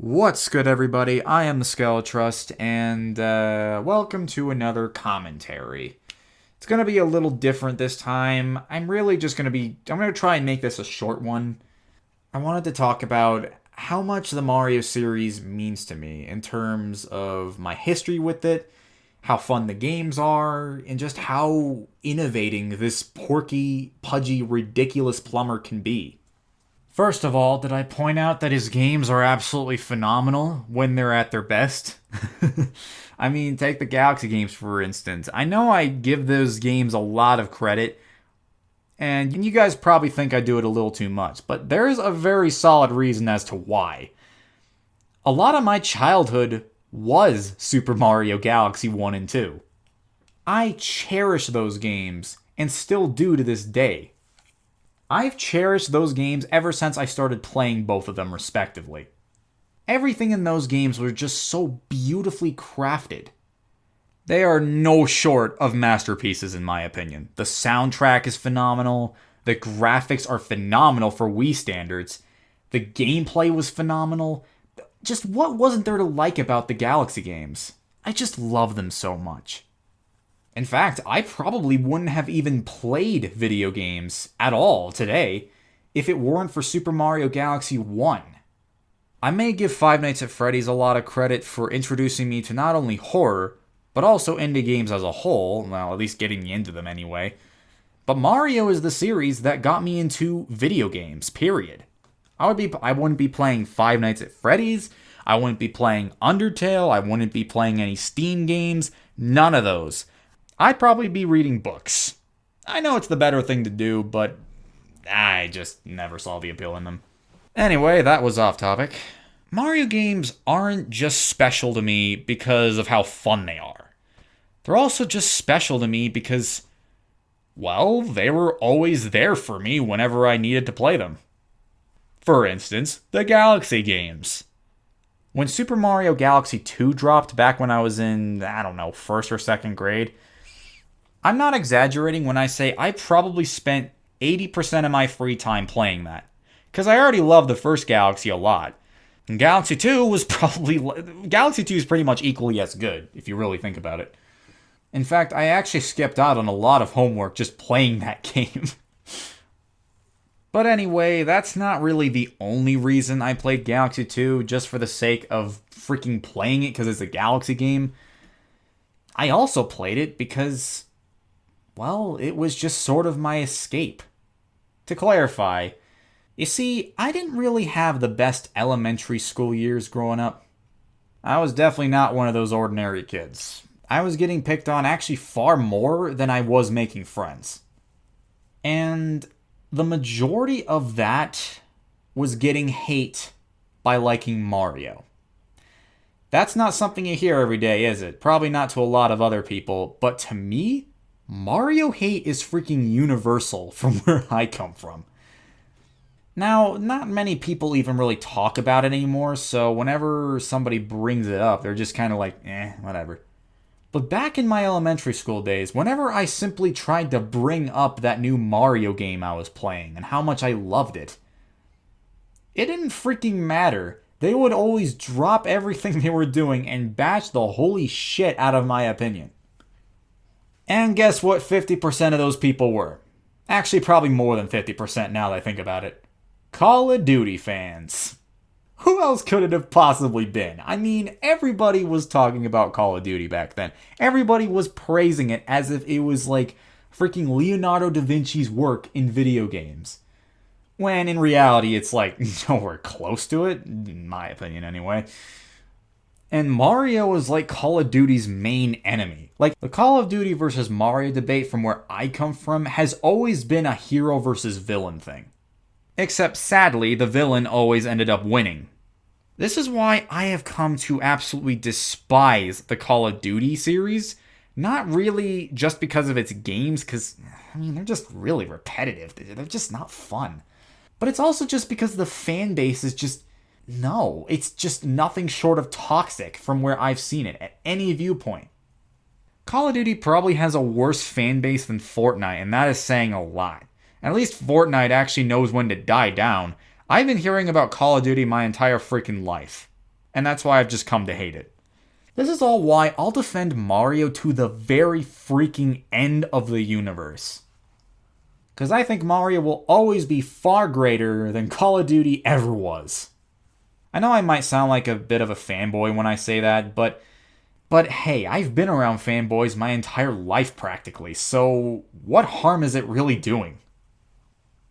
What's good, everybody? I am the SKeLeTrust, and welcome to another commentary. It's going to be a little different this time. I'm going to try and make this a short one. I wanted to talk about how much the Mario series means to me in terms of my history with it, how fun the games are, and just how innovating this porky, pudgy, ridiculous plumber can be. First of all, did I point out that his games are absolutely phenomenal when they're at their best? I mean, take the Galaxy games for instance. I know I give those games a lot of credit, and you guys probably think I do it a little too much, but there's a very solid reason as to why. A lot of my childhood was Super Mario Galaxy 1 and 2. I cherish those games, and still do to this day. I've cherished those games ever since I started playing both of them respectively. Everything in those games was just so beautifully crafted. They are no short of masterpieces in my opinion. The soundtrack is phenomenal, the graphics are phenomenal for Wii standards, the gameplay was phenomenal. Just what wasn't there to like about the Galaxy games? I just love them so much. In fact, I probably wouldn't have even played video games at all today if it weren't for Super Mario Galaxy 1. I may give Five Nights at Freddy's a lot of credit for introducing me to not only horror, but also indie games as a whole, well, at least getting me into them anyway. But Mario is the series that got me into video games, period. I wouldn't be playing Five Nights at Freddy's, I wouldn't be playing Undertale, I wouldn't be playing any Steam games, none of those. I'd probably be reading books. I know it's the better thing to do, but I just never saw the appeal in them. Anyway, that was off topic. Mario games aren't just special to me because of how fun they are. They're also just special to me because, well, they were always there for me whenever I needed to play them. For instance, the Galaxy games. When Super Mario Galaxy 2 dropped back when I was in, first or second grade, I'm not exaggerating when I say I probably spent 80% of my free time playing that. Because I already loved the first Galaxy a lot. And Galaxy 2 is pretty much equally as good, if you really think about it. In fact, I actually skipped out on a lot of homework just playing that game. But anyway, that's not really the only reason I played Galaxy 2, just for the sake of freaking playing it because it's a Galaxy game. I also played it because, well, it was just sort of my escape. To clarify, you see, I didn't really have the best elementary school years growing up. I was definitely not one of those ordinary kids. I was getting picked on actually far more than I was making friends. And the majority of that was getting hate by liking Mario. That's not something you hear every day, is it? Probably not to a lot of other people, but to me, Mario hate is freaking universal from where I come from. Now, not many people even really talk about it anymore, so whenever somebody brings it up, they're just kind of like, whatever. But back in my elementary school days, whenever I simply tried to bring up that new Mario game I was playing and how much I loved it, it didn't freaking matter. They would always drop everything they were doing and bash the holy shit out of my opinion. And guess what 50% of those people were? Actually, probably more than 50% now that I think about it. Call of Duty fans. Who else could it have possibly been? I mean, everybody was talking about Call of Duty back then. Everybody was praising it as if it was like freaking Leonardo da Vinci's work in video games. When in reality, it's like nowhere close to it, in my opinion anyway. And Mario was like Call of Duty's main enemy. Like, the Call of Duty versus Mario debate from where I come from has always been a hero versus villain thing. Except sadly, the villain always ended up winning. This is why I have come to absolutely despise the Call of Duty series. Not really just because of its games, because, they're just really repetitive. They're just not fun. But it's also just because the fan base is just, no, it's just nothing short of toxic from where I've seen it, at any viewpoint. Call of Duty probably has a worse fan base than Fortnite, and that is saying a lot. At least Fortnite actually knows when to die down. I've been hearing about Call of Duty my entire freaking life. and that's why I've just come to hate it. This is all why I'll defend Mario to the very freaking end of the universe. Because I think Mario will always be far greater than Call of Duty ever was. I know I might sound like a bit of a fanboy when I say that, but hey, I've been around fanboys my entire life practically, so what harm is it really doing?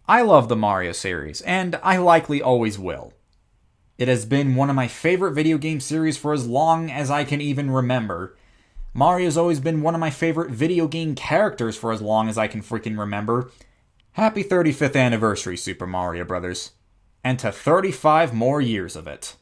I love the Mario series, and I likely always will. It has been one of my favorite video game series for as long as I can even remember. Mario's always been one of my favorite video game characters for as long as I can freaking remember. Happy 35th anniversary, Super Mario Brothers. And to 35 more years of it.